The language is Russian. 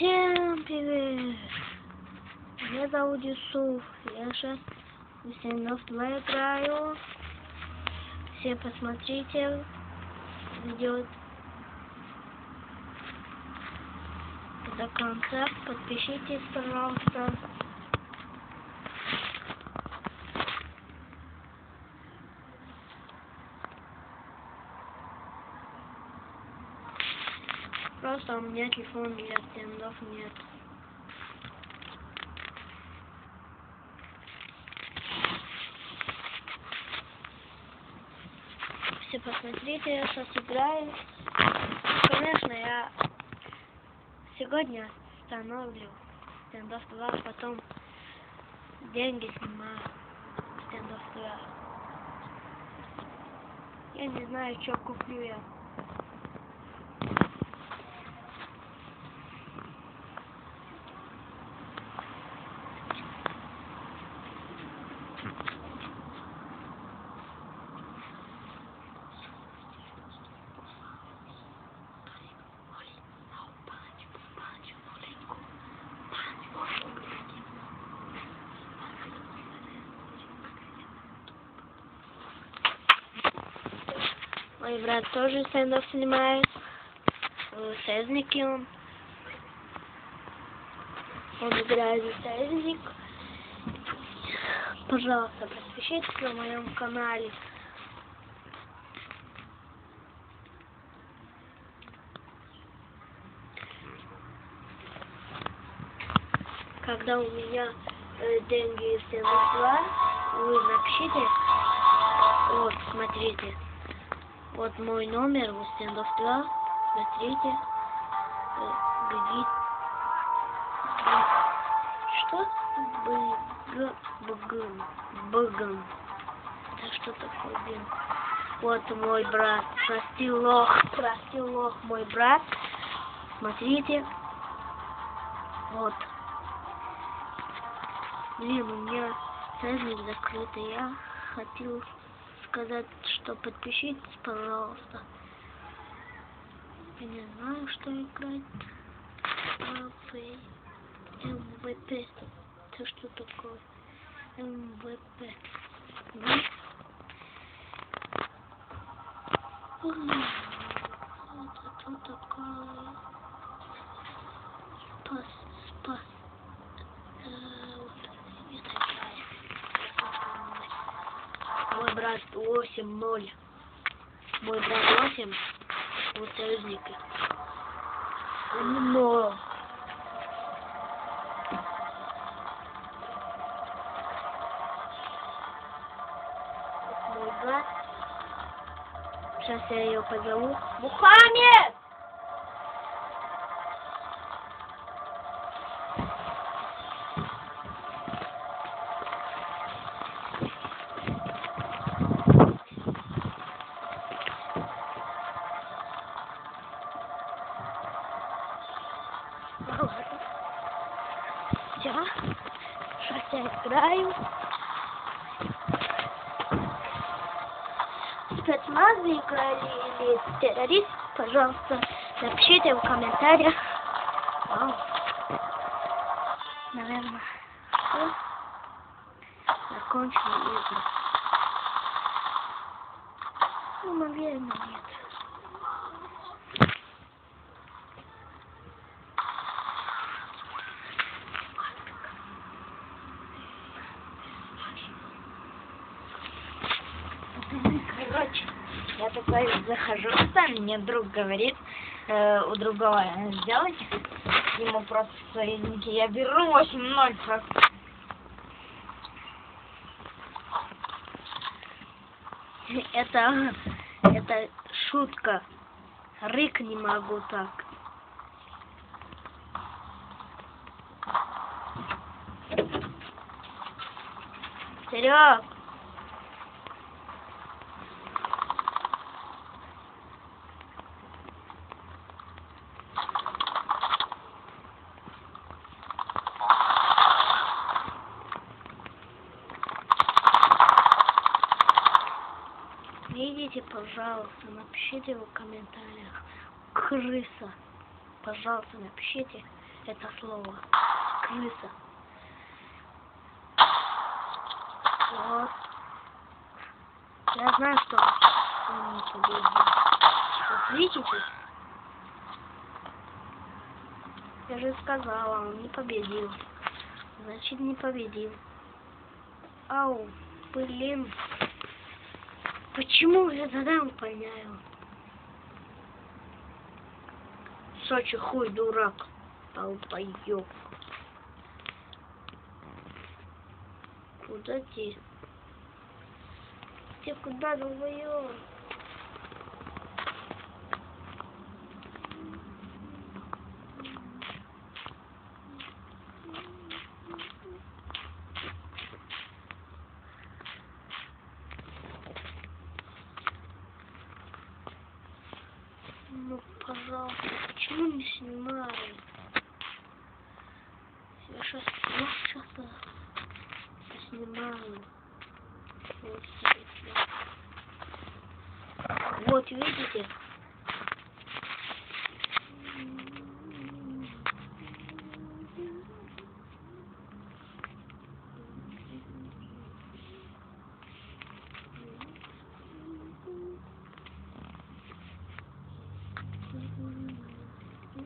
Всем привет! Меня зовут Юсуф. Я сейчас в Стендов 2 играю. Все посмотрите видео до конца. Подпишитесь, пожалуйста. Просто у меня телефон для стендов нет. Все посмотрите, я сейчас играю. Конечно, я сегодня установлю стендов 2, потом деньги снимаю стендов 2. Я не знаю, что куплю я. Мой брат тоже стендов снимает. Сезники он. Он играет за Сезник. Пожалуйста, подпишитесь на моем канале. Когда у меня деньги из стендов 2, вы напишите. Вот, смотрите. Вот мой номер в стендов 2. Смотрите. Что? Бгм. Это что такое, блин? Вот мой брат. Прости лох, мой брат. Смотрите. Вот. Блин, у меня Сезник закрытый. Я хотел сказать, что подпишитесь, пожалуйста. Я не знаю, что играть. МВП. Это что такое? МВП. Это что такое? Спас. Мой брат 8-0. Мой брат 8 у союзника. Но. Мой брат. Сейчас я ее позову. Мухаммед! Все. Сейчас я играю. Спецназы играли или террорист, пожалуйста, напишите в комментариях. Вау. Наверное, все. Закончили игру. Ну, наверное, нет. Короче, я такой захожу, там мне друг говорит, у другого сделайте, ему просто союзники, я беру 8-0 просто. Это шутка, рык не могу так. Серег! Видите, пожалуйста, напишите в комментариях. Крыса. Пожалуйста, напишите. это слово. Крыса. Вот. Я знаю, что он не победил. Вот видите? Я же сказала, он не победил. Значит, не победил. Ау, блин. Почему я задам, понял? Сочи хуй, дурак. Долбоёб. Куда ты? Ты куда, долбоёб? Ну, пожалуйста, почему не снимаю? Я сейчас поснимаю. Вот видите?